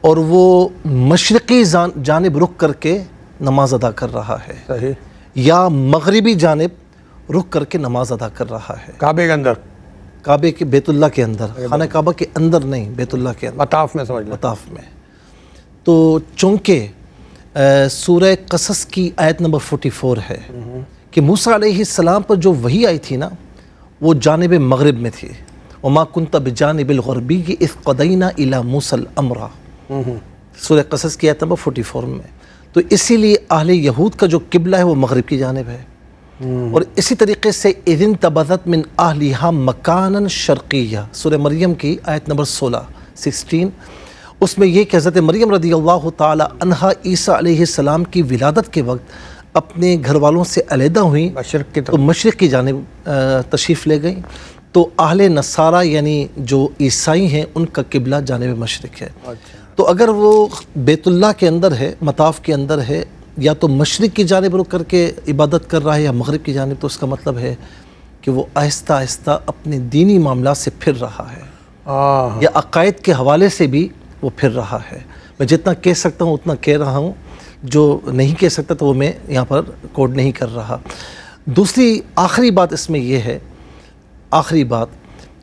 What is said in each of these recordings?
اور وہ مشرقی جانب رخ کر کے نماز ادا کر رہا ہے، صحیح، یا مغربی جانب رخ کر کے نماز ادا کر رہا ہے، کعبے کے اندر، کعبے کے بیت اللہ کے اندر، خانہ کعبہ کے اندر نہیں، بیت اللہ کے اندر، مطاف میں سمجھ لیں، مطاف میں. تو چونکہ سورہ قصص کی آیت نمبر 44 ہے کہ موسیٰ علیہ السلام پر جو وحی آئی تھی نا وہ جانب مغرب میں تھی. وما كنت بجانب الغربی اذ قضینا الی موسیٰ الامر، سورہ قصص کی آیت نمبر 44 میں. تو اسی لیے اہل یہود کا جو قبلہ ہے وہ مغرب کی جانب ہے. اور اسی طریقے سے اذ انتبذت من اہلہا مکانا شرقیہ، سورہ مریم کی آیت نمبر 16، اس میں یہ کہ حضرت مریم رضی اللہ تعالی عنہا عیسیٰ علیہ السلام کی ولادت کے وقت اپنے گھر والوں سے علیحدہ ہوئیں مشرق کی تو طرف. مشرق کی جانب تشریف لے گئیں. تو اہل نصارہ یعنی جو عیسائی ہیں ان کا قبلہ جانب مشرق ہے. اچھا، تو اگر وہ بیت اللہ کے اندر ہے، مطاف کے اندر ہے، یا تو مشرق کی جانب رخ کر کے عبادت کر رہا ہے یا مغرب کی جانب، تو اس کا مطلب ہے کہ وہ آہستہ آہستہ اپنے دینی معاملات سے پھر رہا ہے، یا عقائد کے حوالے سے بھی وہ پھر رہا ہے. میں جتنا کہہ سکتا ہوں اتنا کہہ رہا ہوں، جو نہیں کہہ سکتا تو وہ میں یہاں پر کوڈ نہیں کر رہا. دوسری آخری بات اس میں یہ ہے، آخری بات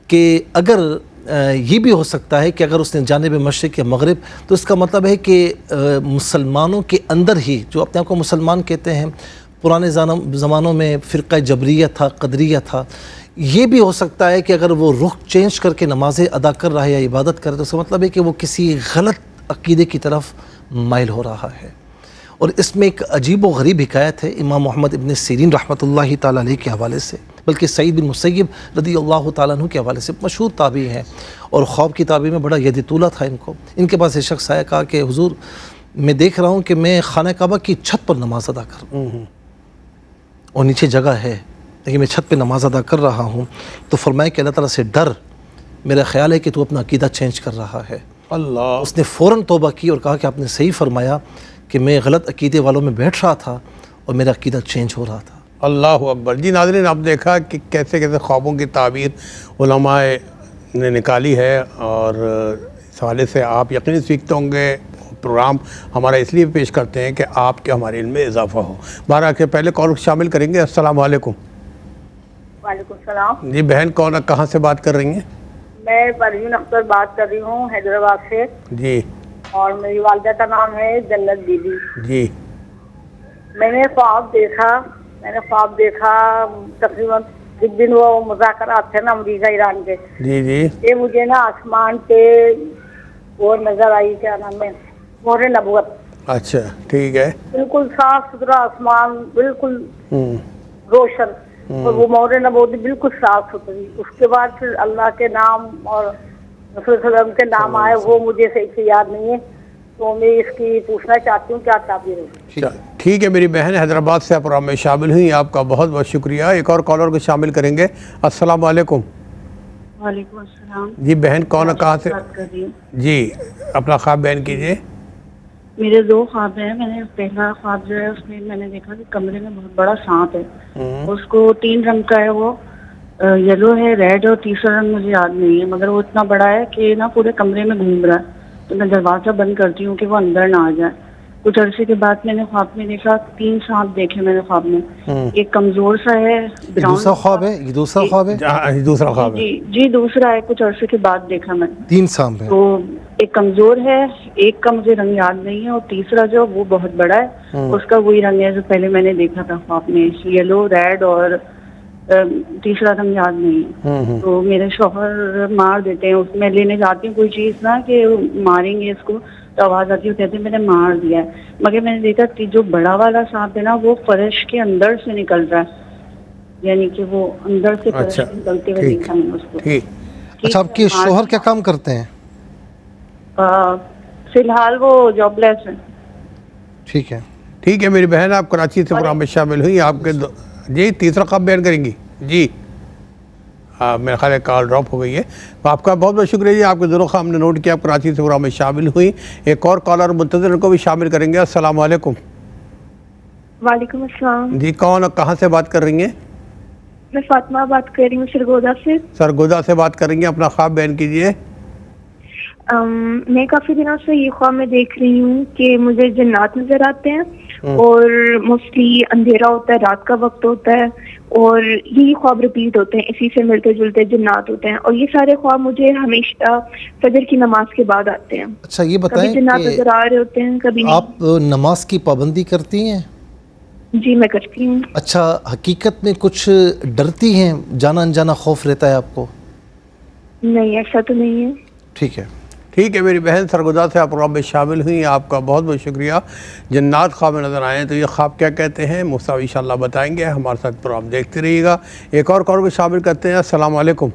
کہ اگر یہ بھی ہو سکتا ہے کہ اگر اس نے جانب مشرق یا مغرب، تو اس کا مطلب ہے کہ مسلمانوں کے اندر ہی جو اپنے آپ کو مسلمان کہتے ہیں، پرانے زمانوں میں فرقہ جبریہ تھا، قدریہ تھا، یہ بھی ہو سکتا ہے کہ اگر وہ رخ چینج کر کے نمازیں ادا کر رہا ہے یا عبادت کر رہا ہے، تو اس کا مطلب ہے کہ وہ کسی غلط عقیدے کی طرف مائل ہو رہا ہے. اور اس میں ایک عجیب و غریب حکایت ہے امام محمد ابن سیرین رحمۃ اللہ تعالیٰ علیہ کے حوالے سے، بلکہ سعید بن مسیب رضی اللہ تعالیٰ عنہ کے حوالے سے، مشہور تابعی ہیں اور خواب کی تعبیر میں بڑا ید طولہ تھا ان کو. ان کے پاس ایک شخص آیا، کہا کہ حضور میں دیکھ رہا ہوں کہ میں خانہ کعبہ کی چھت پر نماز ادا کر رہا ہوں اور نیچے جگہ ہے لیکن میں چھت پہ نماز ادا کر رہا ہوں. تو فرمایا کہ اللہ تعالیٰ سے ڈر، میرا خیال ہے کہ تو اپنا عقیدہ چینج کر رہا ہے. اللہ. اس نے فوراً توبہ کی اور کہا کہ آپ نے صحیح فرمایا کہ میں غلط عقیدے والوں میں بیٹھ رہا تھا اور میرا عقیدہ چینج ہو رہا تھا. اللہ اکبر. جی ناظرین، آپ دیکھا کہ کیسے کیسے خوابوں کی تعبیر علماء نے نکالی ہے، اور اس حوالے سے آپ یقینی سیکھتے ہوں گے. پروگرام ہمارا اس لیے پیش کرتے ہیں کہ آپ کے ہمارے علم میں اضافہ ہو. بہرحال کے پہلے کال شامل کریں گے. السلام علیکم. وعلیکم السلام. جی بہن، کون کہاں سے بات کر رہی ہیں؟ میں پروین اختر بات کر رہی ہوں حیدرآباد سے، جی اور میری والدہ کا نام ہے جنت بی بی. جی میں نے خواب دیکھا تقریباً جس دن وہ مذاکرات تھے نا امریکہ ایران کے، جی جی یہ مجھے نا آسمان پہ وہ نظر آئی، کیا نام ہے، مہر نبوت. اچھا ٹھیک ہے. بالکل صاف ستھرا آسمان، بالکل روشن، اور وہ مہر نبوت بالکل صاف ستھری. اس کے بعد پھر اللہ کے نام اور رسول صلی اللہ علیہ وسلم کے نام آئے، وہ مجھے صحیح سے یاد نہیں ہے، تو میں اس کی پوچھنا چاہتی ہوں کیا تعبیر ہے. ٹھیک ہے میری بہن، حیدرآباد سے پروگرام میں شامل ہوئی، آپ کا بہت بہت شکریہ. ایک اور کالر کو شامل کریں گے. السلام علیکم. وعلیکم السلام. جی بہن، کون کہاں سے؟ بات کر رہی ہوں. جی اپنا خواب بیان کیجیے. میرے دو خواب ہیں. میں نے پہلا خواب جو ہے اس میں نے دیکھا کہ کمرے میں بہت بڑا سانپ ہے، اس کو 3 رنگ کا ہے، وہ یلو ہے، ریڈ، اور تیسرا رنگ مجھے یاد نہیں ہے، مگر وہ اتنا بڑا ہے کہ نا پورے کمرے میں گھوم رہا ہے. تو میں دروازہ بند کرتی ہوں کہ وہ اندر نہ آ جائے. کچھ عرصے کے بعد میں نے خواب میں دیکھا 3 سانپ دیکھے میں نے خواب میں. ایک کمزور سا ہے، یہ دوسرا خواب ہے؟ یہ دوسرا خواب ہے؟ دوسرا خواب ہے. جی دوسرا ہے. کچھ عرصے کے بعد دیکھا میں. 3 سانپ ہیں. تو ایک کمزور ہے، ایک کا مجھے رنگ یاد نہیں ہے، اور تیسرا جو وہ بہت بڑا ہے، اس کا وہی رنگ ہے جو پہلے میں نے دیکھا تھا خواب میں، یلو، ریڈ، اور تیسرا رنگ یاد نہیں ہے. تو میرے شوہر مار دیتے ہیں، اس میں لینے جاتی ہوں کوئی چیز نا کہ ماریں گے اس کو، تو آواز آتی ہے، کہتے ہیں میں نے مار دیا ہے. مگر میں نے دیکھا کہ جو بڑا والا سانپ ہے نا وہ فرش کے اندر سے نکل رہا ہے، یعنی کہ وہ اندر سے فرش سے نکلتے ہوئے دیکھا میں نے اس کو. اچھا، آپ کے شوہر کیا کام کرتے ہیں؟ فی الحال وہ جاب لیس ہے. ٹھیک ہے. ٹھیک ہے میری بہن، آپ کراچی سے پروگرام میں شامل ہوئی. آپ کے جی تیسرا خواب بیان کریں گی. جی میرا خیال ہے کال ڈراپ ہو گئی ہے. آپ کا بہت بہت شکریہ جی. آپ کے دونوں خواب ہم نے نوٹ کیا. آپ کراچی سے پروگرام میں شامل ہوئی. ایک اور کالر منتظر کو بھی شامل کریں گے. السلام علیکم. وعلیکم السلام. جی کون اور کہاں سے بات کر رہی ہیں؟ میں فاطمہ بات کر رہی ہوں سرگودا سے. سرگودا سے بات کر رہی ہیں. اپنا خواب بیان کیجیے. میں کافی دنوں سے یہ خواب میں دیکھ رہی ہوں کہ مجھے جنات نظر آتے ہیں اور موسٹلی اندھیرا ہوتا ہے، رات کا وقت ہوتا ہے اور یہی خواب ریپیٹ ہوتے ہیں، اسی سے ملتے جلتے جنات ہوتے ہیں، اور یہ سارے خواب مجھے ہمیشہ فجر کی نماز کے بعد آتے ہیں۔ اچھا یہ کبھی بتائیں جنات کہ نظر آ رہے ہوتے ہیں، کبھی نہیں۔ آپ نماز کی پابندی کرتی ہیں؟ جی میں کرتی ہوں۔ اچھا حقیقت میں کچھ ڈرتی ہیں، جانا انجانا خوف رہتا ہے آپ کو؟ نہیں ایسا تو نہیں ہے۔ ٹھیک ہے ٹھیک ہے میری بہن، سرگزار سے آپ پروگرام میں شامل ہوئی، آپ کا بہت بہت شکریہ۔ جنات خواب میں نظر آئے ہیں تو یہ خواب کیا کہتے ہیں مصطفی انشاءاللہ بتائیں گے، ہمارے ساتھ پروگرام دیکھتے رہیے گا۔ ایک اور کال کو شامل کرتے ہیں۔ السلام علیکم۔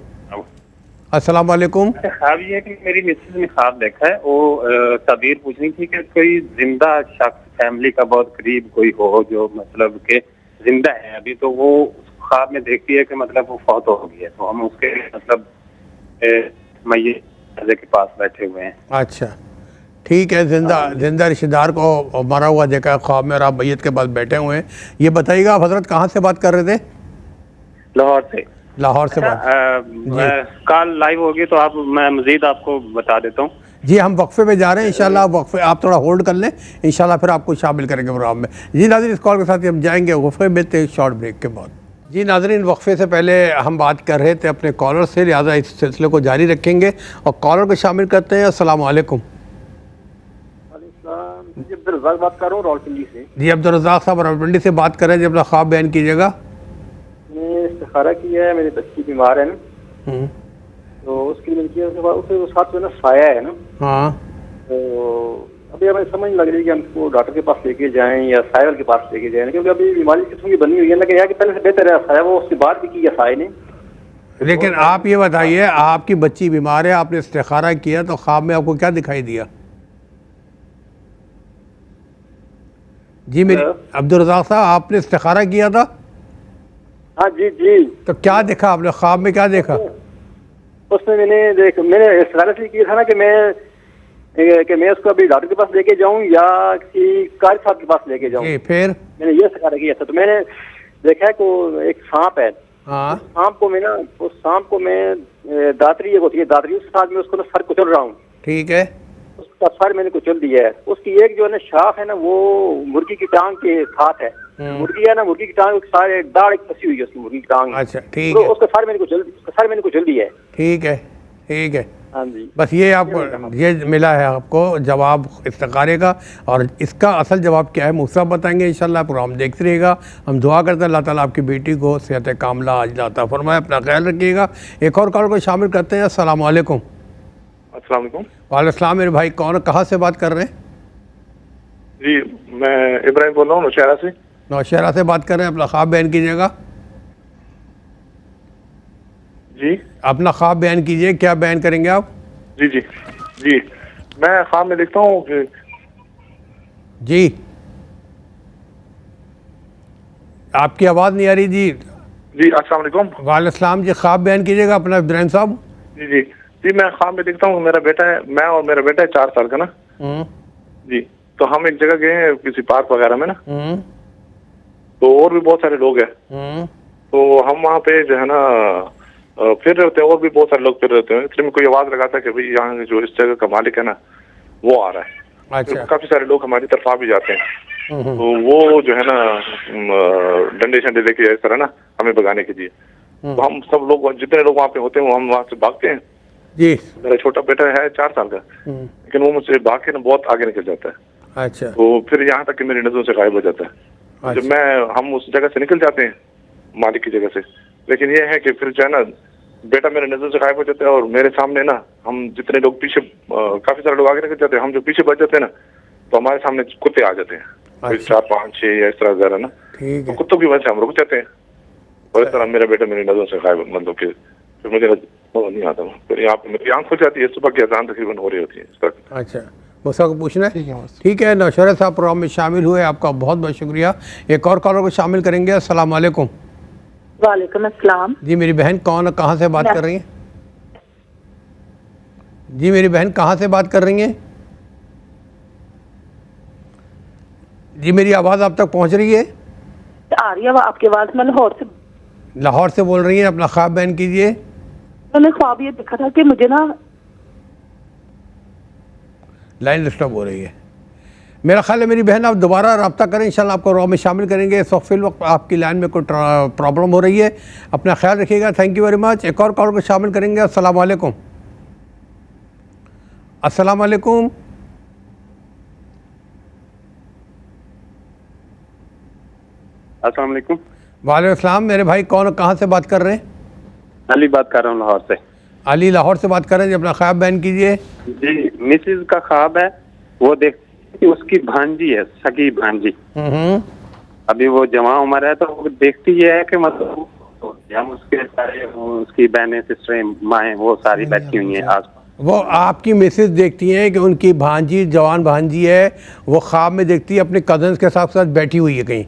السلام علیکم۔ خواب یہ ہے کہ میری مسز نے خواب دیکھا ہے، وہ تعبیر پوچھنی تھی کہ کوئی زندہ شخص فیملی کا بہت قریب کوئی ہو جو مطلب کہ زندہ ہے ابھی، تو وہ خواب میں دیکھتی ہے کہ مطلب وہ فوت ہو گئی ہے، تو ہم اس کے مطلب میت کے پاس بیٹھے ہوئے ہیں۔ اچھا ٹھیک ہے، زندہ رشتہ دار کو مرا ہوا دیکھا ہے خواب میں اور آپ میت کے پاس بیٹھے ہوئے ہیں۔ یہ بتائیے گا آپ حضرت کہاں سے بات کر رہے تھے؟ لاہور سے۔ لاہور سے بات۔ کال لائیو ہوگی تو میں مزید آپ کو بتا دیتا ہوں۔ جی ہم وقفے میں جا رہے ہیں انشاءاللہ، وقفے آپ تھوڑا ہولڈ کر لیں، انشاءاللہ پھر آپ کو شامل کریں گے پروگرام میں۔ جی ناظرین اس کال کے ساتھ ہم جائیں گے وقفے میں ایک شارٹ بریک کے بعد۔ جی ناظرین وقفے سے پہلے ہم بات کر رہے تھے اپنے کالر سے، لہٰذا اس سلسلے کو جاری رکھیں گے اور کالر کو شامل کرتے ہیں۔ السلام علیکم۔ جی عبدالرزاق بات کر رہا ہوں راولپنڈی سے۔ جی عبدالرزاق صاحب راولپنڈی سے بات کر رہے ہیں، جی اپنا خواب بیان کیجیے گا۔ میں نے استخارہ کیا ہے، میری بچی بیمار ہے نا، تو اس کے لیے کیا اسے ساتھ میں نا سایہ ہے نا، ہاں تو ابھی ہمیں سمجھ لگ رہی ہے کہ ہم کو ڈاکٹر کے پاس لے کے جائیں یا سائے کے پاس لے کے جائیں، کیونکہ ابھی بیماری قسم کی بنی ہوئی ہے، لیکن یہ کہ پہلے سے بہتر ہے سایہ، وہ اس کی بات بھی کی ہے سائے نے۔ لیکن آپ یہ بتائیے آپ کی بچی بیمار ہے، آپ نے استخارہ کیا تو خواب میں آپ کو کیا دکھائی دیا؟ جی میری عبدالرزاق صاحب آپ نے استخارہ کیا تھا؟ ہاں جی جی۔ تو کیا دیکھا آپ نے خواب میں، کیا دیکھا؟ اس میں میں نے استخارہ سے کیا تھا نا کہ میں اس کو ابھی ڈاکٹر کے پاس لے کے جاؤں یا کسی قاری صاحب کے پاس لے کے جاؤں۔ جی پھر میں نے یہ استخارہ کیا تھا، تو میں نے دیکھا ہے کہ ایک سانپ ہے، ہاں اس سانپ کو میں داتری ہوتی ہے، داتری کے ساتھ میں اس کو نا سر کچل رہا ہوں، ٹھیک ہے، اس کا سر میں نے کچل دیا ہے۔ اس کی ایک جو ہے نا شاخ ہے نا وہ مرغی کی ٹانگ کے ساتھ ہے، مرغی ہے نا، مرغی کی ٹانگ سارے داڑھ پھنسی ہوئی ہے اس کی مرغی کی ٹانگ، اچھا ٹھیک ہے، اس کا سر میں نے کچل دیا ہے۔ ٹھیک ہے ٹھیک ہے، ہاں جی بس یہ آپ کو یہ ملا ہے آپ کو جواب استخارے کا، اور اس کا اصل جواب کیا ہے مصطفی بتائیں گے انشاءاللہ۔ پروگرام دیکھتے رہیے گا، ہم دعا کرتے ہیں اللہ تعالیٰ آپ کی بیٹی کو صحت کاملہ عاجلہ عطا فرمائے۔ اپنا خیال رکھیے گا۔ ایک اور کال کو شامل کرتے ہیں۔ السلام علیکم۔ السلام علیکم۔ وعلیکم السلام۔ میرے بھائی کون، کہاں سے بات کر رہے ہیں؟ جی میں ابراہیم بول رہا ہوں نوشہرہ سے۔ نوشہرہ سے بات کر رہے ہیں، اپنا خواب بیان کیجیے گا۔ جی اپنا خواب بیان کیجیے، کیا بیان کریں گے آپ؟ جی جی جی میں خواب میں دیکھتا ہوں کہ جی آپ کی آواز نہیں آ رہی جی۔ جی السلام علیکم۔ وعلیکم السلام جی، خواب بیان کیجیے گا اپنا ابراہیم صاحب۔ جی جی جی میں خواب میں دیکھتا ہوں میرا بیٹا ہے، میں اور میرا بیٹا ہے 4 سال کا نا، جی تو ہم ایک جگہ گئے ہیں کسی پارک وغیرہ میں نا، تو اور بھی بہت سارے لوگ ہیں، تو ہم وہاں پہ جو ہے نا پھر رہے ہوتے ہیں، اور بھی بہت سارے لوگ پھر رہتے ہیں، اتنے میں کوئی آواز لگاتا ہے کہ بھئی یہاں جو اس جگہ کا مالک ہے نا وہ آ رہا ہے۔ اچھا کافی سارے لوگ ہماری طرف آ بھی جاتے ہیں، تو وہ جو ہے نا ڈنڈے شنڈے لے کے اس طرح نا ہمیں بگانے کے لیے، تو ہم سب لوگ جتنے لوگ وہاں پہ ہوتے ہیں ہم وہاں سے بھاگتے ہیں۔ جی میرا چھوٹا بیٹا ہے 4 سال کا، لیکن وہ مجھ سے بھاگ کے نا بہت آگے نکل جاتا ہے، اچھا تو پھر یہاں تک کہ میری نظروں سے غائب ہو جاتا ہے۔ جب ہم اس جگہ سے نکل جاتے ہیں مالک کی جگہ سے، لیکن یہ ہے کہ پھر جو ہے نا بیٹا میرے نظر سے غائب ہو جاتا ہے، اور میرے سامنے نا ہم جتنے لوگ پیچھے کافی سارے لوگ آگے نکل جاتے ہیں، ہم جو پیچھے بچ جاتے ہیں نا تو ہمارے سامنے کتے آ جاتے ہیں، 4 5 6 یا اس طرح زیادہ نا، تو کتوں کی وجہ سے ہم رک جاتے ہیں، اور اس طرح میرا بیٹا میری نظروں سے غائب مطلب کہ پھر مجھے نہیں آتا ہوں، پھر یہاں پہ میری آنکھ کھل جاتی ہے، صبح کی اذان تقریباً ہو رہی ہوتی ہے اس وقت۔ اچھا مصطفیٰ کو پوچھنا ہے؟ ٹھیک ہے، نوشہرہ صاحب پروگرام میں شامل ہوئے، آپ کا بہت بہت شکریہ۔ ایک اور کالر کو شامل کریں گے۔ السلام علیکم۔ وعلیکم السلام۔ جی میری بہن کون، کہاں سے بات کر رہی ہیں؟ جی میری بہن کہاں سے بات کر رہی ہیں؟ جی میری آواز آپ تک پہنچ رہی ہے؟ آ رہی ہے آپ کی آواز، میں لاہور سے لاہور سے بول رہی ہیں، اپنا خواب بیان کیجیے۔ میں نے خواب یہ دیکھا تھا کہ مجھے نا لائن ڈسٹرب ہو رہی ہے. میرا خیال ہے میری بہن آپ دوبارہ رابطہ کریں, انشاءاللہ آپ کو را میں شامل کریں گے. اس وقت فی الوقت آپ کی لائن میں کوئی پرابلم ہو رہی ہے, اپنا خیال رکھیے گا. Thank you very much. ایک اور کال کو شامل کریں گے. السلام علیکم. السلام علیکم. السلام علیکم. وعلیکم السلام. میرے بھائی کون, کہاں سے بات کر رہے ہیں؟ علی بات کر رہا ہوں لاہور سے. علی لاہور سے بات کر رہے ہیں جی, اپنا خواب بیان کیجئے. جی مسز کا خواب ہے, وہ دیکھتی کہ اس کی بھانجی ہے, سگی بھانجی, ابھی وہ جوان عمر ہے, تو وہ دیکھتی یہ ہے کہ مطلب ہم اس کے سارے اس کی بہنیں سسٹریں مائیں وہ ساری بیٹھی ہوئی ہیں آس پاس. وہ آپ کی مسز دیکھتی ہیں کہ ان کی بھانجی, جوان بھانجی ہے, وہ خواب میں دیکھتی ہے اپنے کزنز کے ساتھ بیٹھی ہوئی ہے کہیں.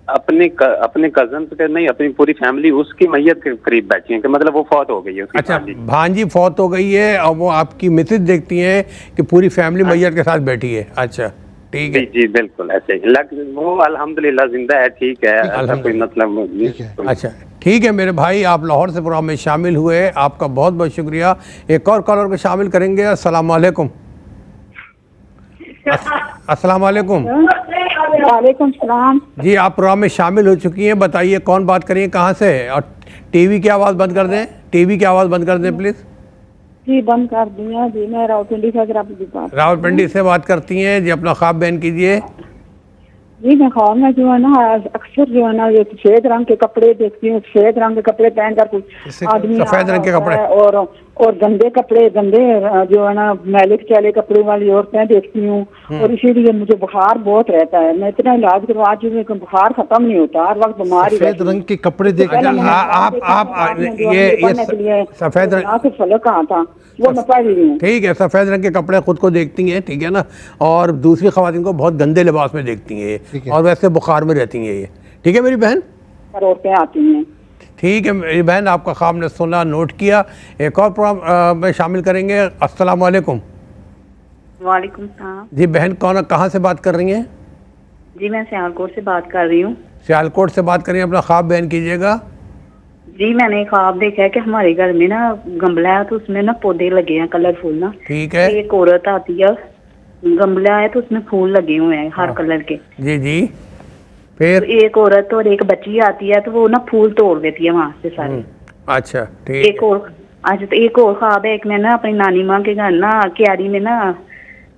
اپنے کزن کے نہیں, اپنی پوری فیملی اس کی میت کے قریب بیٹھی ہے, کہ مطلب وہ فوت ہو گئی ہے. اچھا, بھانجی فوت ہو گئی ہے اور وہ آپ کی مسز دیکھتی ہیں کہ پوری فیملی میت کے ساتھ بیٹھی ہے. اچھا ٹھیک ہے. جی بالکل ایسے ہی. وہ الحمدللہ زندہ ہے, ٹھیک ہے, ایسا کوئی مطلب نہیں. اچھا ٹھیک ہے میرے بھائی, آپ لاہور سے پروگرام میں شامل ہوئے, آپ کا بہت بہت شکریہ. ایک اور کالر کو شامل کریں گے. السلام علیکم. السلام علیکم. وعلیکم السلام. جی آپ پروگرام میں شامل ہو چکی ہیں, بتائیے کون بات کریے, کہاں سے, اور ٹی وی کی آواز بند کر دیں, ٹی وی کی آواز بند کر دیں پلیز. جی بند کر دیا جی, میں راولپنڈی سے بات. راولپنڈی سے بات کرتی ہیں جی, اپنا خواب بیان کیجئے. جی میں خواب میں جو ہے نا اکثر جو ہے نا یہ سفید رنگ کے کپڑے دیکھتی ہوں, سفید رنگ کے کپڑے پہن کر کچھ آدمی سفید رنگ کے کپڑے اور گندے کپڑے, گندے جو ہے نا میلے چالے کپڑے والی عورتیں دیکھتی ہوں, اور اسی لیے مجھے بخار بہت رہتا ہے. میں اتنا علاج کروا چکی ہوں, بخار ختم نہیں ہوتا, ہر وقت بیمار ہی. سفید رنگ کے کپڑے دیکھ آپ یہ سفید رنگ فلک کہاں تھا وہ میں پڑھ رہی ہوں. ٹھیک ہے, سفید رنگ کے کپڑے خود کو دیکھتی ہیں, ٹھیک ہے نا, اور دوسری خواتین کو بہت گندے لباس میں دیکھتی ہیں اور ویسے بخار میں رہتی ہیں یہ. ٹھیک ہے میری بہن, عورتیں آتی ہیں. ٹھیک ہے میری بہن, آپ کا خواب نے سنا, نوٹ کیا. ایک اور پروگرام میں شامل کریں گے. السلام علیکم. وعلیکم السلام. جی بہن کون, کہاں سے بات کر رہی ہیں؟ جی میں سیالکوٹ سے بات کر رہی ہوں. سیالکوٹ سے بات کر رہی ہیں, اپنا خواب بیان کیجیے گا. جی میں نے خواب دیکھا ہے کہ ہمارے گھر میں نا گملہ ہے, تو اس میں نا پودے لگے ہیں کلرفل نا. ٹھیک ہے. ایک عورت آتی ہے, گملہ ہے تو اس میں پھول لگے ہوئے ہیں ہر کلر کے. جی جی. پھر ایک عورت اور ایک بچی آتی ہے, تو وہ نا پھول توڑ دیتی ہے وہاں سے سارے. اچھا ٹھیک. ایک اور خواب ہے, ایک میں نا اپنی نانی ماں کے گھر نا کیاری میں نا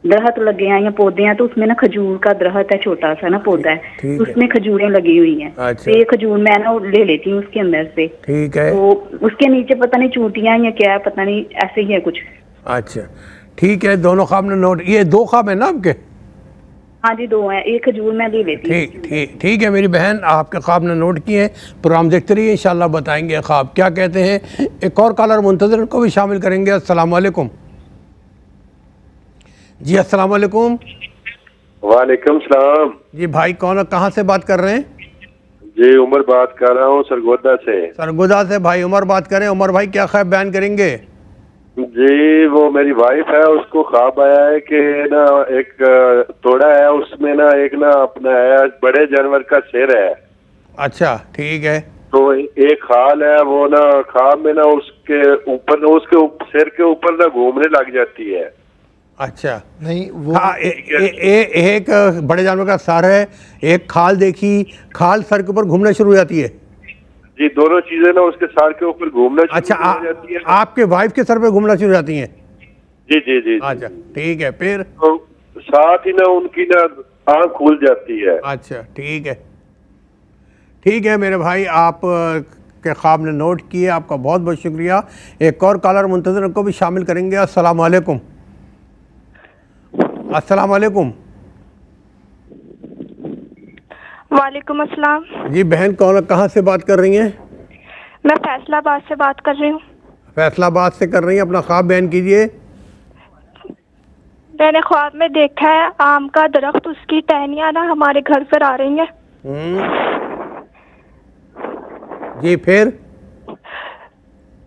درخت لگے ہیں یا پودے ہیں, تو اس میں نا کھجور کا درخت ہے, چھوٹا سا نا پودا ہے, اس میں کھجوریں لگی ہوئی ہیں. تو یہ کھجور میں نا لے لیتی ہوں اس کے اندر سے. ٹھیک ہے. تو اس کے نیچے پتہ نہیں چوٹیاں یا کیا ہے, پتہ نہیں, ایسے ہی ہے کچھ. اچھا ٹھیک ہے, دونوں خواب نے نوٹ, یہ دو خواب ہیں نا آپ کے؟ ہاں جی دو ہیں, ایک کھجور میں لے لیتی ہوں. ٹھیک ہے میری بہن, آپ کے خواب نے نوٹ کیے ہیں. پروگرام دیکھتے رہیے, انشاءاللہ بتائیں گے خواب کیا کہتے ہیں. ایک اور کالر منتظر کو بھی شامل کریں گے. السلام علیکم. جی السلام علیکم. وعلیکم السلام. جی بھائی کون, کہاں سے بات کر رہے ہیں؟ جی عمر بات کر رہا ہوں سرگودا سے. سرگودا سے بھائی عمر بات کریں. عمر بھائی کیا خواب بیان کریں گے؟ جی وہ میری وائف ہے, اس کو خواب آیا ہے کہ نا ایک توڑا ہے, اس میں نا ایک نا اپنا ہے بڑے جانور کا سر ہے. اچھا ٹھیک ہے. تو ایک خال ہے, وہ نا خواب میں نا اس کے اوپر, اس کے سر کے اوپر نا گھومنے لگ جاتی ہے. اچھا نہیں وہ ایک بڑے جانور کا سر ہے, ایک کھال دیکھی, کھال سر کے اوپر گھومنا شروع ہو جاتی ہے. جی دونوں چیزیں نا اس کے سر کے اوپر گھومنا شروع ہو جاتی ہے. آپ کے وائف کے سر پہ گھومنا شروع ہو جاتی ہیں؟ جی جی جی. اچھا ٹھیک ہے. پھر ساتھ ہی نا ان کی نا آنکھ کھل جاتی ہے. اچھا ٹھیک ہے. ٹھیک ہے میرے بھائی, آپ کے خواب نے نوٹ کیے, آپ کا بہت بہت شکریہ. ایک اور کالر منتظر کو بھی شامل کریں گے. السلام علیکم. السلام علیکم. وعلیکم السلام. جی بہن کون, کہاں سے بات کر رہی ہیں؟ میں فیصلہ آباد سے بات کر رہی ہوں. فیصلہ آباد سے کر رہی ہیں, اپنا خواب بیان کیجئے. میں نے خواب میں دیکھا ہے آم کا درخت, اس کی ٹہنیاں نا ہمارے گھر پر آ رہی ہیں. جی پھر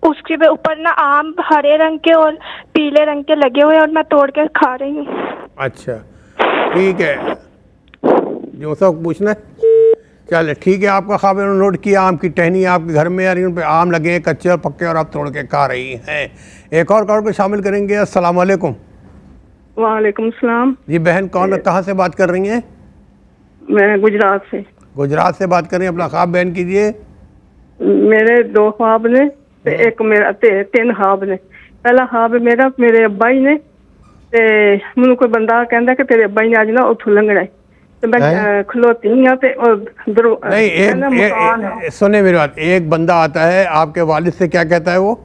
اس کے اوپر نا آم ہرے رنگ کے اور پیلے رنگ کے لگے ہوئے, اور میں توڑ کے کھا رہی ہوں. اچھا ٹھیک ہے. جو سب پوچھنا ہے چلے ٹھیک ہے. آپ کا خواب انہوں نے نوٹ کیا, آم کی ٹہنی آپ کے گھر میں آ رہی, ان پہ آم لگے ہیں کچے اور پکے, اور آپ توڑ کے کھا رہی ہیں. ایک اور کال کو شامل کریں گے. السلام علیکم. وعلیکم السلام. جی بہن کون کہاں سے بات کر رہی ہیں؟ میں گجرات سے. گجرات سے بات کر رہی ہیں. اپنا خواب بیان کیجئے. میرے 2 خواب نے تے ایک میرا 3 خواب نے. پہلا خواب میرا میرے ابا ہی نے تے مینوں کوئی بندہ کہندا کہ تیرے ابا ہی نے اج نا اتھوں لنگنا ہے تے میں کھلوتی ہوں تے نہیں سنیں میری بات. ایک بندہ آتا ہے آپ کے والد سے کیا کہتا ہے وہ؟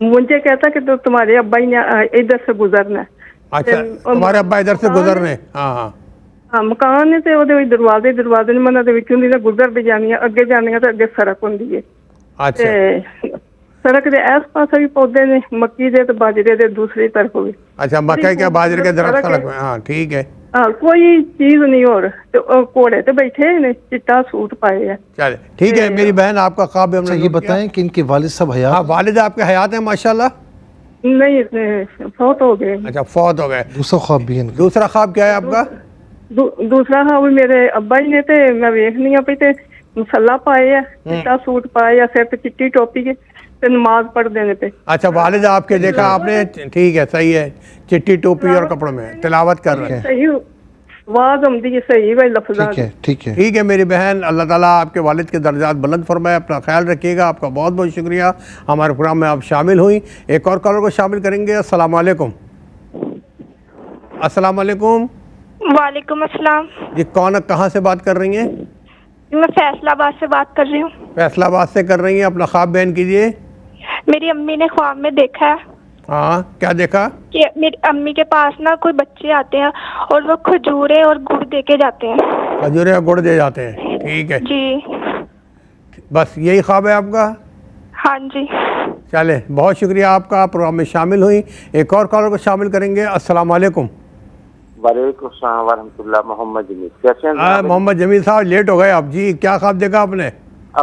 مجھے کہتا کہ تمہارے ابا ہی نے ادھر سے گزرنا ہے. اچھا تمہارے ابا ادھر سے گزرنے. ہاں ہاں ہاں مکان ہے تے اودے دروازے نے منہ دے وچوں دی گزر بھی جانی اگے جانی تے اگے سڑک ہوندی ہے. اچھا سڑک دے اس پاسے بھی پودے نے مکی دے تے باجرے دے دوسری طرف بھی. اچھا مکئی کے باجرے کے درخت سڑک میں. ہاں ٹھیک ہے. ہاں کوئی چیز نہیں اور کوڑے تے بیٹھے نے چٹا سوٹ پائے ہیں. چلے ٹھیک ہے میری بہن آپ کا خواب اچھا یہ بتائیں کہ ان کے والد صاحب حیات؟ ہاں والد آپ کے حیات ہیں ماشاءاللہ؟ نہیں فوت ہو گئے. اچھا فوت ہو گئے. دوسرا خواب بھی ہے. دوسرا خواب کیا ہے آپ کا؟ دوسرا خواب میرے ابا ہی نے تے میں ویکھنی ہوں پئی تے مسلح پائے ہے چٹا سوٹ پائے ہے سر تے چٹی ٹوپی کے تے نماز پڑھ دینے پہ. اچھا والد آپ کے دیکھا آپ نے. ٹھیک ہے صحیح ہے. چٹی ٹوپی اور کپڑوں میں تلاوت کر رہے ہیں. صحیح آواز آمدی ہے صحیح وہی لفظات. ٹھیک ہے میری بہن. اللہ تعالیٰ آپ کے والد کے درجات بلند فرمائے. اپنا خیال رکھیے گا. آپ کا بہت بہت شکریہ ہمارے پروگرام میں آپ شامل ہوئیں. ایک اور کالر کو شامل کریں گے. السلام علیکم. السلام علیکم. وعلیکم السلام. جی کون کہاں سے بات کر رہی ہیں؟ میں فیصلہ آباد سے بات کر رہی ہوں. فیصلہ آباد سے کر رہی ہیں. اپنا خواب بیان کیجئے. میری امی نے خواب میں دیکھا ہے. ہاں کیا دیکھا؟ کہ میری امی کے پاس نا کوئی بچے آتے ہیں اور وہ کھجورے اور گڑ دے کے جاتے ہیں. کھجورے اور گڑ دے جاتے ہیں. ٹھیک ہے جی بس یہی خواب ہے آپ کا؟ ہاں جی. چلے بہت شکریہ آپ کا. پروگرام میں شامل ہوئی. ایک اور کالر کو شامل کریں گے. السلام علیکم. وعلیکم السلام ورحمۃ اللہ. محمد جمیل کیسے ہیں؟ محمد جمیل صاحب لیٹ ہو گئے آپ. جی کیا خواب دیکھا آپ نے؟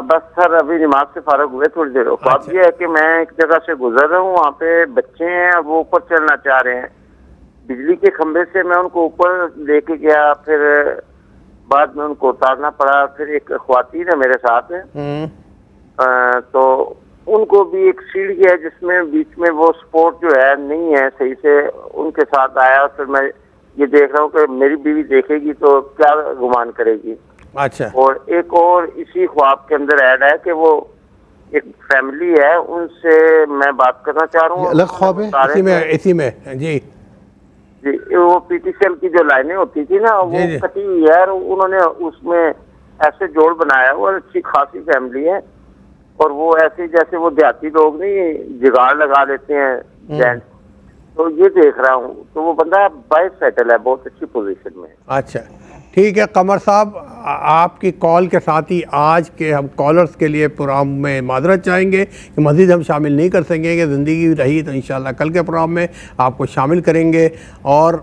بس سر ابھی نماز سے فارغ ہوئے تھوڑی دیر. خواب یہ ہے کہ میں ایک جگہ سے گزر رہا ہوں. وہاں پہ بچے ہیں وہ اوپر چڑھنا چاہ رہے ہیں. بجلی کے کھمبے سے میں ان کو اوپر لے کے گیا. پھر بعد میں ان کو اتارنا پڑا. پھر ایک خواتین ہے میرے ساتھ تو ان کو بھی ایک سیڑھی ہے جس میں بیچ میں وہ سپورٹ جو ہے نہیں ہے صحیح سے. ان کے ساتھ آیا. پھر میں یہ دیکھ رہا ہوں کہ میری بیوی دیکھے گی تو کیا گمان کرے گی. اچھا اور ایک اور اسی خواب کے اندر ایڈ ہے کہ وہ ایک فیملی ہے ان سے میں بات کرنا چاہ رہا ہوں. الگ خواب ہے اسی میں جی جی وہ پی ٹی سی ایل کی جو لائنیں ہوتی تھی نا وہ کٹی ہوئی ہے. انہوں نے اس میں ایسے جوڑ بنایا ہے. وہ اچھی خاصی فیملی ہے اور وہ ایسے جیسے وہ دیہاتی لوگ نہیں جگاڑ لگا لیتے ہیں. تو یہ دیکھ رہا ہوں تو وہ بندہ بائی سیٹل ہے بہت اچھی پوزیشن میں. اچھا ٹھیک ہے قمر صاحب آپ کی کال کے ساتھ ہی آج کے ہم کالرز کے لیے پروگرام میں معذرت چاہیں گے کہ مزید ہم شامل نہیں کر سکیں گے. زندگی رہی تو انشاءاللہ کل کے پروگرام میں آپ کو شامل کریں گے. اور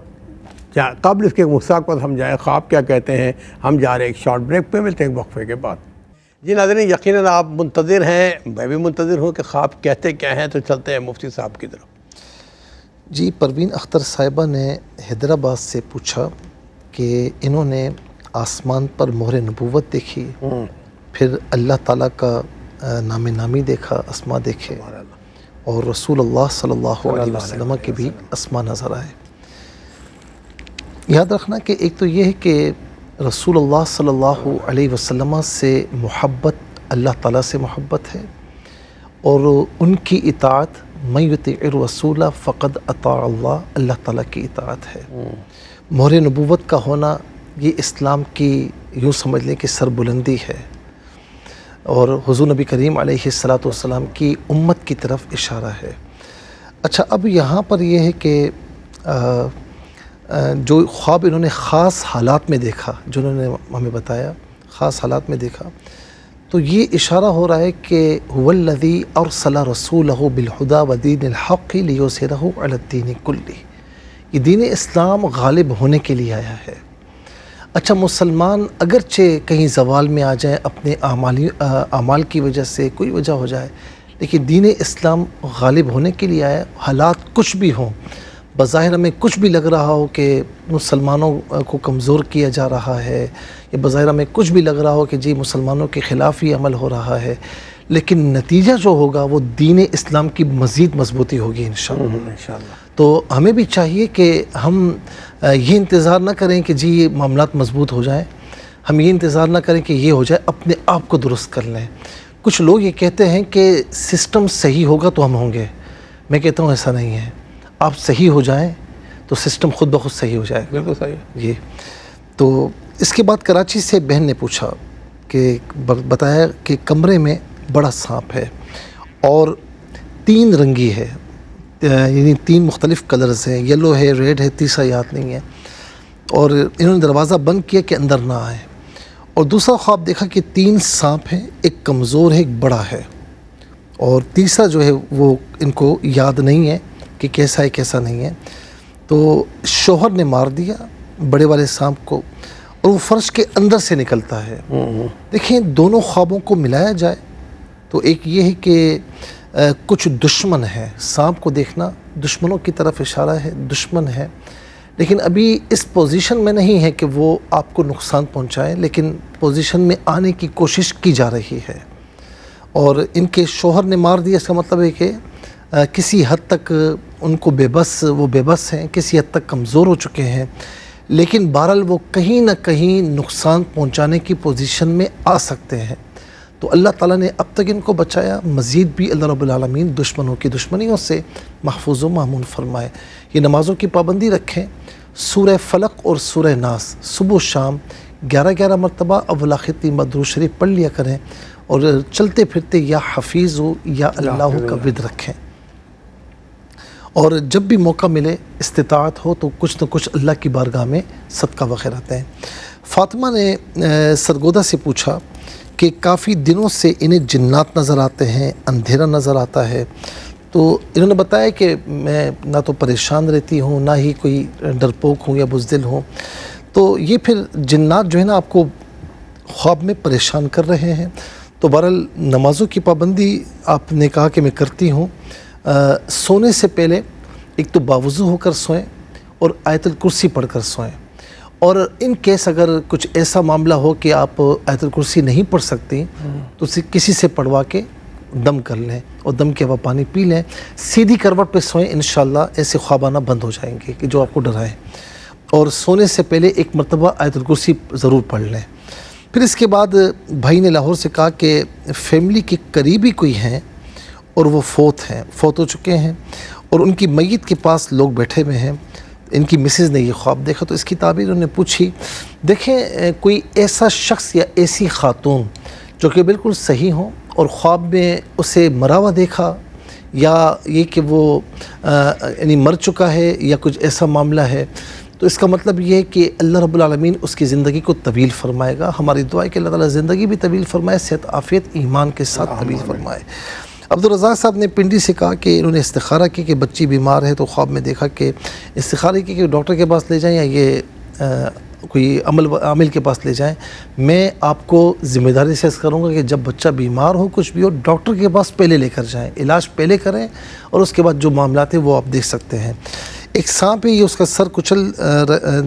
قبل اس کے مستاق پر ہم جائیں خواب کیا کہتے ہیں ہم جا رہے ہیں ایک شارٹ بریک پہ. ملتے ہیں ایک وقفے کے بعد. جی ناظرین یقیناً آپ منتظر ہیں میں بھی منتظر ہوں کہ خواب کہتے کیا ہیں. تو چلتے ہیں مفتی صاحب کی طرف. جی پروین اختر صاحبہ نے حیدرآباد سے پوچھا کہ انہوں نے آسمان پر مہر نبوت دیکھی پھر اللہ تعالیٰ کا نام نامی دیکھا اسما دیکھے اور رسول اللہ صلی اللہ علیہ وسلم کے بھی اسما نظر آئے. یاد رکھنا کہ ایک تو یہ ہے کہ رسول اللہ صلی اللہ علیہ وسلم سے محبت اللہ تعالیٰ سے محبت ہے اور ان کی اطاعت من یطیع الرسول فقد اطاع اللہ اللہ تعالیٰ کی اطاعت ہے. مہر نبوت کا ہونا یہ اسلام کی یوں سمجھ لیں کہ سربلندی ہے اور حضور نبی کریم علیہ السلام کی امت کی طرف اشارہ ہے. اچھا اب یہاں پر یہ ہے کہ جو خواب انہوں نے خاص حالات میں دیکھا جو انہوں نے ہمیں بتایا خاص حالات میں دیکھا تو یہ اشارہ ہو رہا ہے کہ هو الذی ارسل رسولہ بالہدی ودین الحق لیظہرہ علی الدین کلہ. یہ دین اسلام غالب ہونے کے لیے آیا ہے. اچھا مسلمان اگرچہ کہیں زوال میں آ جائیں اپنے اعمال کی وجہ سے کوئی وجہ ہو جائے لیکن دین اسلام غالب ہونے کے لیے آیا. حالات کچھ بھی ہوں بظاہر ہمیں کچھ بھی لگ رہا ہو کہ مسلمانوں کو کمزور کیا جا رہا ہے یا بظاہر ہمیں کچھ بھی لگ رہا ہو کہ جی مسلمانوں کے خلاف ہی عمل ہو رہا ہے لیکن نتیجہ جو ہوگا وہ دین اسلام کی مزید مضبوطی ہوگی انشاءاللہ۔ تو ہمیں بھی چاہیے کہ ہم یہ انتظار نہ کریں کہ جی یہ معاملات مضبوط ہو جائیں، ہم یہ انتظار نہ کریں کہ یہ ہو جائے، اپنے آپ کو درست کر لیں۔ کچھ لوگ یہ کہتے ہیں کہ سسٹم صحیح ہوگا تو ہم ہوں گے، میں کہتا ہوں ایسا نہیں ہے، آپ صحیح ہو جائیں تو سسٹم خود بخود صحیح ہو جائے۔ بالکل صحیح۔ یہ تو اس کے بعد کراچی سے بہن نے پوچھا کہ بتایا کہ کمرے میں بڑا سانپ ہے اور 3 رنگی ہے، یعنی 3 مختلف کلرز ہیں، یلو ہے، ریڈ ہے، تیسرا یاد نہیں ہے، اور انہوں نے دروازہ بند کیا کہ اندر نہ آئے، اور دوسرا خواب دیکھا کہ 3 سانپ ہیں، ایک کمزور ہے، ایک بڑا ہے، اور تیسرا جو ہے وہ ان کو یاد نہیں ہے کہ کیسا ہے کیسا نہیں ہے۔ تو شوہر نے مار دیا بڑے والے سانپ کو، اور وہ فرش کے اندر سے نکلتا ہے۔ دیکھیں دونوں خوابوں کو ملایا جائے تو ایک یہ ہے کہ کچھ دشمن ہے، سانپ کو دیکھنا دشمنوں کی طرف اشارہ ہے، دشمن ہے، لیکن ابھی اس پوزیشن میں نہیں ہے کہ وہ آپ کو نقصان پہنچائیں، لیکن پوزیشن میں آنے کی کوشش کی جا رہی ہے، اور ان کے شوہر نے مار دیا، اس کا مطلب ہے کہ کسی حد تک ان کو وہ بے بس ہیں، کسی حد تک کمزور ہو چکے ہیں، لیکن بہرحال وہ کہیں نہ کہیں نقصان پہنچانے کی پوزیشن میں آ سکتے ہیں۔ تو اللہ تعالیٰ نے اب تک ان کو بچایا، مزید بھی اللہ رب العالمین دشمنوں کی دشمنیوں سے محفوظ و مامون فرمائے۔ یہ نمازوں کی پابندی رکھیں، سورہ فلق اور سورہ ناس صبح و شام 11 مرتبہ اول آخر 3 بار درود شریف پڑھ لیا کریں، اور چلتے پھرتے یا حفیظ ہو یا اللہ کا ود رکھیں، اور جب بھی موقع ملے استطاعت ہو تو کچھ نہ کچھ اللہ کی بارگاہ میں صدقہ وغیرہ دیں۔ فاطمہ نے سرگودا سے پوچھا کہ کافی دنوں سے انہیں جنات نظر آتے ہیں، اندھیرا نظر آتا ہے، تو انہوں نے بتایا کہ میں نہ تو پریشان رہتی ہوں، نہ ہی کوئی ڈرپوک ہوں یا بزدل ہوں، تو یہ پھر جنات جو ہے نا آپ کو خواب میں پریشان کر رہے ہیں۔ تو بہرحال نمازوں کی پابندی آپ نے کہا کہ میں کرتی ہوں، سونے سے پہلے ایک تو باوضو ہو کر سوئیں اور آیت الکرسی پڑھ کر سوئیں، اور ان کیس اگر کچھ ایسا معاملہ ہو کہ آپ آیت الکرسی نہیں پڑھ سکتی تو کسی سے پڑھوا کے دم کر لیں، اور دم کے ہوا پانی پی لیں، سیدھی کروٹ پہ سوئیں، انشاءاللہ ایسے خواب آنا بند ہو جائیں گے کہ جو آپ کو ڈرائیں، اور سونے سے پہلے ایک مرتبہ آیت الکرسی ضرور پڑھ لیں۔ پھر اس کے بعد بھائی نے لاہور سے کہا کہ فیملی کے قریبی کوئی ہیں اور وہ فوت ہو چکے ہیں، اور ان کی میت کے پاس لوگ بیٹھے ہوئے ہیں، ان کی مسز نے یہ خواب دیکھا، تو اس کی تعبیر انہوں نے پوچھی۔ دیکھیں کوئی ایسا شخص یا ایسی خاتون جو کہ بالکل صحیح ہوں اور خواب میں اسے مرا ہوا دیکھا، یا یہ کہ وہ یعنی مر چکا ہے یا کچھ ایسا معاملہ ہے، تو اس کا مطلب یہ ہے کہ اللہ رب العالمین اس کی زندگی کو طویل فرمائے گا۔ ہماری دعا ہے کہ اللہ تعالیٰ زندگی بھی طویل فرمائے، صحت عافیت ایمان کے ساتھ طویل فرمائے۔ عبدالرزاق صاحب نے پنڈی سے کہا کہ انہوں نے استخارہ کی کہ بچی بیمار ہے، تو خواب میں دیکھا کہ استخارہ کی کہ ڈاکٹر کے پاس لے جائیں یا یہ کوئی عامل کے پاس لے جائیں۔ میں آپ کو ذمہ داری سے عرض کروں گا کہ جب بچہ بیمار ہو کچھ بھی ہو، ڈاکٹر کے پاس پہلے لے کر جائیں، علاج پہلے کریں، اور اس کے بعد جو معاملات ہیں وہ آپ دیکھ سکتے ہیں۔ ایک سانپ ہے، یہ اس کا سر کچل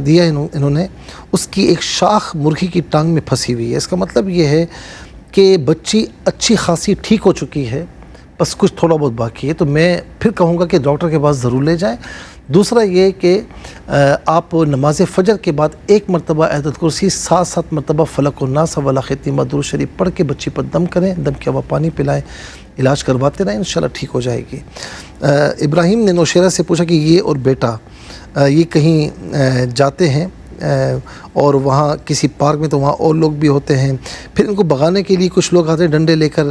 دیا انہوں نے، اس کی ایک شاخ مرغی کی ٹانگ میں پھنسی ہوئی ہے۔ اس کا مطلب یہ ہے کہ بچی اچھی خاصی ٹھیک ہو چکی ہے، بس کچھ تھوڑا بہت باقی ہے، تو میں پھر کہوں گا کہ ڈاکٹر کے پاس ضرور لے جائیں۔ دوسرا یہ کہ آپ نماز فجر کے بعد 1 مرتبہ آیت الکرسی 7 مرتبہ فلق و ناس والا ختیمہ درود شریف پڑھ کے بچی پر دم کریں، دم کے ہوا پانی پلائیں، علاج کرواتے رہیں، انشاءاللہ ٹھیک ہو جائے گی۔ ابراہیم نے نوشیرہ سے پوچھا کہ یہ اور بیٹا یہ کہیں جاتے ہیں اور وہاں کسی پارک میں، تو وہاں اور لوگ بھی ہوتے ہیں، پھر ان کو بھگانے کے لیے کچھ لوگ آتے ہیں ڈنڈے لے کر،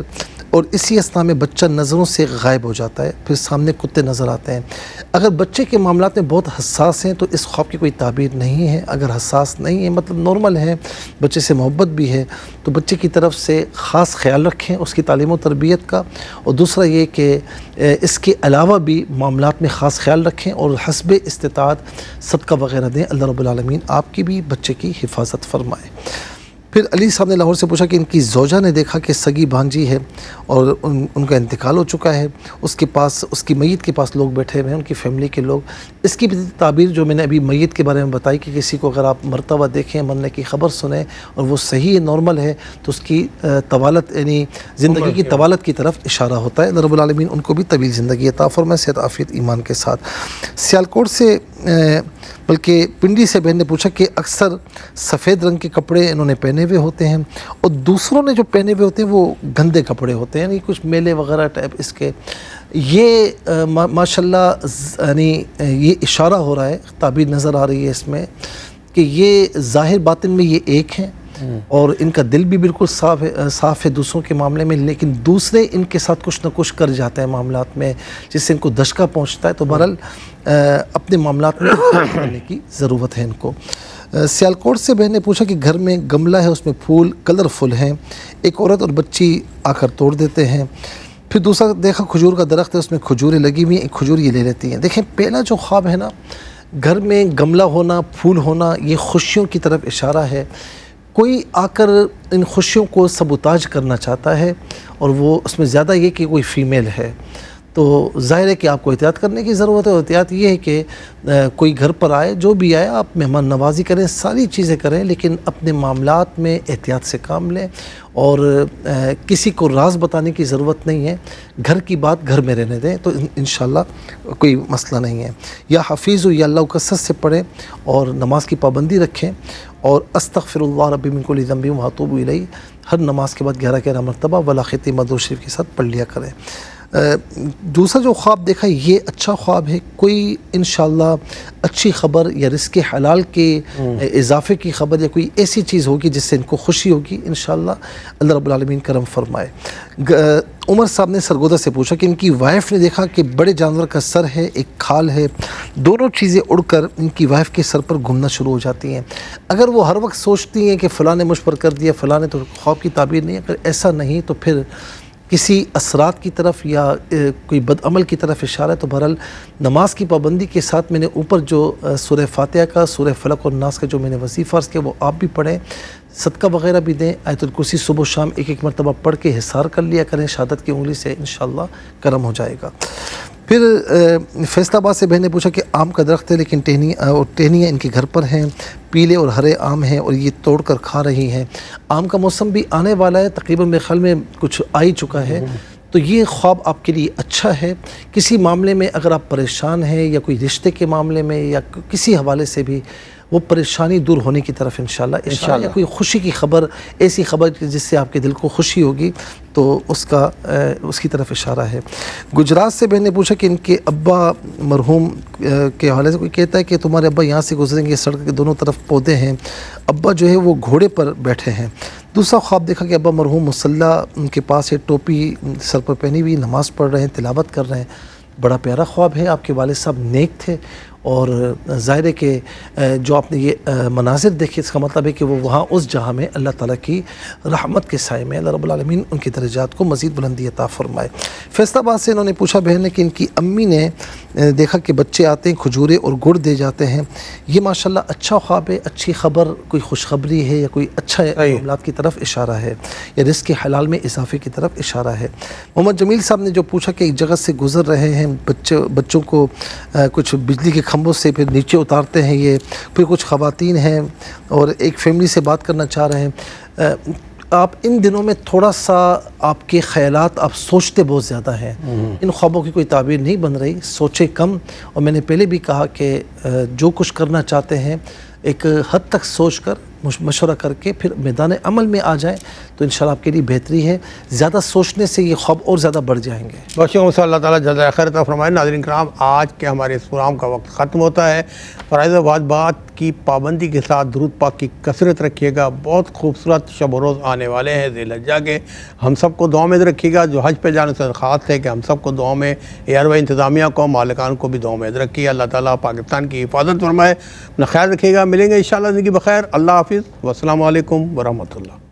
اور اسی اثناء میں بچہ نظروں سے غائب ہو جاتا ہے، پھر سامنے کتے نظر آتے ہیں۔ اگر بچے کے معاملات میں بہت حساس ہیں تو اس خواب کی کوئی تعبیر نہیں ہے۔ اگر حساس نہیں ہے مطلب نارمل ہے، بچے سے محبت بھی ہے، تو بچے کی طرف سے خاص خیال رکھیں اس کی تعلیم و تربیت کا، اور دوسرا یہ کہ اس کے علاوہ بھی معاملات میں خاص خیال رکھیں اور حسب استطاعت صدقہ وغیرہ دیں۔ اللہ رب العالمین آپ کی بھی بچے کی حفاظت فرمائے۔ پھر علی صاحب نے لاہور سے پوچھا کہ ان کی زوجہ نے دیکھا کہ سگی بھانجی ہے اور ان کا انتقال ہو چکا ہے، اس کے پاس، اس کی میت کے پاس لوگ بیٹھے ہوئے ہیں، ان کی فیملی کے لوگ. اس کی تعبیر جو میں نے ابھی میت کے بارے میں بتائی کہ کسی کو اگر آپ مرتبہ دیکھیں، مرنے کی خبر سنیں اور وہ صحیح نارمل ہے تو اس کی طوالت یعنی زندگی کی طوالت کی طرف اشارہ ہوتا ہے. اللہ رب العالمین ان کو بھی طویل زندگی عطا فرمائے، صحت عافیت ایمان کے ساتھ. سیالکوٹ سے بلکہ پنڈی سے بہن نے پوچھا کہ اکثر سفید رنگ کے کپڑے انہوں نے پہنے ہوئے ہوتے ہیں اور دوسروں نے جو پہنے ہوئے ہوتے ہیں وہ گندے کپڑے ہوتے ہیں، یعنی کچھ میلے وغیرہ ٹائپ اس کے. یہ ماشاءاللہ یعنی یہ اشارہ ہو رہا ہے، تعبیر نظر آ رہی ہے اس میں کہ یہ ظاہر باطن میں یہ ایک ہیں اور ان کا دل بھی بالکل صاف ہے دوسروں کے معاملے میں، لیکن دوسرے ان کے ساتھ کچھ نہ کچھ کر جاتے ہیں معاملات میں جس سے ان کو دھچکا پہنچتا ہے. تو بہرحال اپنے معاملات میں کرنے کی ضرورت ہے ان کو. سیالکوٹ سے بہن نے پوچھا کہ گھر میں گملہ ہے، اس میں پھول کلرفل ہیں، ایک عورت اور بچی آ کر توڑ دیتے ہیں. پھر دوسرا دیکھا کھجور کا درخت ہے، اس میں کھجوریں لگی ہوئی ہیں، ایک کھجور یہ لے لیتی ہیں. دیکھیں پہلا جو خواب ہے نا، گھر میں گملہ ہونا، پھول ہونا، یہ خوشیوں کی طرف اشارہ ہے. کوئی آ کر ان خوشیوں کو سبوتاج کرنا چاہتا ہے اور وہ اس میں زیادہ یہ کہ کوئی فیمیل ہے، تو ظاہر ہے کہ آپ کو احتیاط کرنے کی ضرورت ہے. احتیاط یہ ہے کہ کوئی گھر پر آئے، جو بھی آئے آپ مہمان نوازی کریں، ساری چیزیں کریں، لیکن اپنے معاملات میں احتیاط سے کام لیں اور کسی کو راز بتانے کی ضرورت نہیں ہے. گھر کی بات گھر میں رہنے دیں تو انشاءاللہ کوئی مسئلہ نہیں ہے. یا حفیظ یا اللہ کثرت سے پڑھیں اور نماز کی پابندی رکھیں اور استغفر اللہ ربی من کل ذنب واتوب الیہ ہر نماز کے بعد 11 مرتبہ ولا ختم درود شریف کے ساتھ پڑھ لیا کریں. دوسرا جو خواب دیکھا یہ اچھا خواب ہے، کوئی انشاءاللہ اچھی خبر یا رزق حلال کے اضافے کی خبر یا کوئی ایسی چیز ہوگی جس سے ان کو خوشی ہوگی انشاءاللہ. اللہ رب العالمین کرم فرمائے. عمر صاحب نے سرگودا سے پوچھا کہ ان کی وائف نے دیکھا کہ بڑے جانور کا سر ہے، ایک کھال ہے، دونوں چیزیں اڑ کر ان کی وائف کے سر پر گھومنا شروع ہو جاتی ہیں. اگر وہ ہر وقت سوچتی ہیں کہ فلاں نے مجھ پر کر دیا، فلاں نے، تو خواب کی تعبیر نہیں. اگر ایسا نہیں تو پھر کسی اثرات کی طرف یا کوئی بد عمل کی طرف اشارہ ہے. تو بہرحال نماز کی پابندی کے ساتھ میں نے اوپر جو سورہ فاتحہ کا، سورہ فلق اور ناس کا جو میں نے وظیفہ عرض کیا وہ آپ بھی پڑھیں، صدقہ وغیرہ بھی دیں. آیت الکرسی صبح و شام ایک مرتبہ پڑھ کے حصار کر لیا کریں شہادت کی انگلی سے، انشاءاللہ کرم ہو جائے گا. پھر فیصل آباد سے بہن نے پوچھا کہ آم کا درخت ہے لیکن ٹہنیاں ان کے گھر پر ہیں، پیلے اور ہرے آم ہیں اور یہ توڑ کر کھا رہی ہیں. آم کا موسم بھی آنے والا ہے، تقریباً میرے خیال میں کچھ آ ہی چکا ہے. تو یہ خواب آپ کے لیے اچھا ہے. کسی معاملے میں اگر آپ پریشان ہیں یا کوئی رشتے کے معاملے میں یا کسی حوالے سے بھی وہ پریشانی دور ہونے کی طرف انشاءاللہ یا کوئی خوشی کی خبر، ایسی خبر جس سے آپ کے دل کو خوشی ہوگی تو اس کی طرف اشارہ ہے. گجرات سے بہن نے پوچھا کہ ان کے ابا مرحوم کے حوالے سے کوئی کہتا ہے کہ تمہارے ابا یہاں سے گزریں گے، سڑک کے دونوں طرف پودے ہیں، ابا جو ہے وہ گھوڑے پر بیٹھے ہیں. دوسرا خواب دیکھا کہ ابا مرحوم مصلی ان کے پاس ہے، ٹوپی سر پر پہنی ہوئی، نماز پڑھ رہے ہیں، تلاوت کر رہے ہیں. بڑا پیارا خواب ہے. آپ کے والد صاحب نیک تھے اور ظاہر ہے کہ جو آپ نے یہ مناظر دیکھے اس کا مطلب ہے کہ وہ وہاں اس جہاں میں اللہ تعالیٰ کی رحمت کے سائے میں اللہ رب العالمین ان کی درجات کو مزید بلندی عطا فرمائے. فیصل آباد سے انہوں نے پوچھا بہن نے کہ ان کی امی نے دیکھا کہ بچے آتے ہیں، کھجورے اور گڑ دے جاتے ہیں. یہ ماشاءاللہ اچھا خواب ہے، اچھی خبر، کوئی خوشخبری ہے یا کوئی اچھا معاملات کی طرف اشارہ ہے یا رزق حلال میں اضافے کی طرف اشارہ ہے. محمد جمیل صاحب نے جو پوچھا کہ ایک جگہ سے گزر رہے ہیں، بچوں کو کچھ بجلی کے کھمبوں سے پھر نیچے اتارتے ہیں، یہ پھر کچھ خواتین ہیں اور ایک فیملی سے بات کرنا چاہ رہے ہیں. آپ ان دنوں میں تھوڑا سا آپ کے خیالات آپ سوچتے بہت زیادہ ہیں. ان خوابوں کی کوئی تعبیر نہیں بن رہی، سوچے کم. اور میں نے پہلے بھی کہا کہ جو کچھ کرنا چاہتے ہیں ایک حد تک سوچ کر مشورہ کر کے پھر میدان عمل میں آ جائیں تو انشاءاللہ آپ کے لیے بہتری ہے. زیادہ سوچنے سے یہ خواب اور زیادہ بڑھ جائیں گے. بہت شکریہ. اللہ تعالیٰ جزائے خیر عطا فرمائے. ناظرین کرام، آج کے ہمارے اس پروگرام کا وقت ختم ہوتا ہے. فرائض بات کی پابندی کے ساتھ درود پاک کی کثرت رکھیے گا. بہت خوبصورت شب و روز آنے والے ہیں ذی الحجہ کے. ہم سب کو دعا میں رکھیے گا. جو حج پہ جانے سے خاص ہے کہ ہم سب کو دعا میں، ایئروے انتظامیہ کو، مالکان کو بھی دعا میں رکھیے. اللہ تعالیٰ پاکستان کی حفاظت فرمائے. اپنا خیال رکھیے گا. ملیں گے انشاءاللہ زندگی بخیر. اللہ حافظ. والسلام علیکم ورحمۃ اللہ.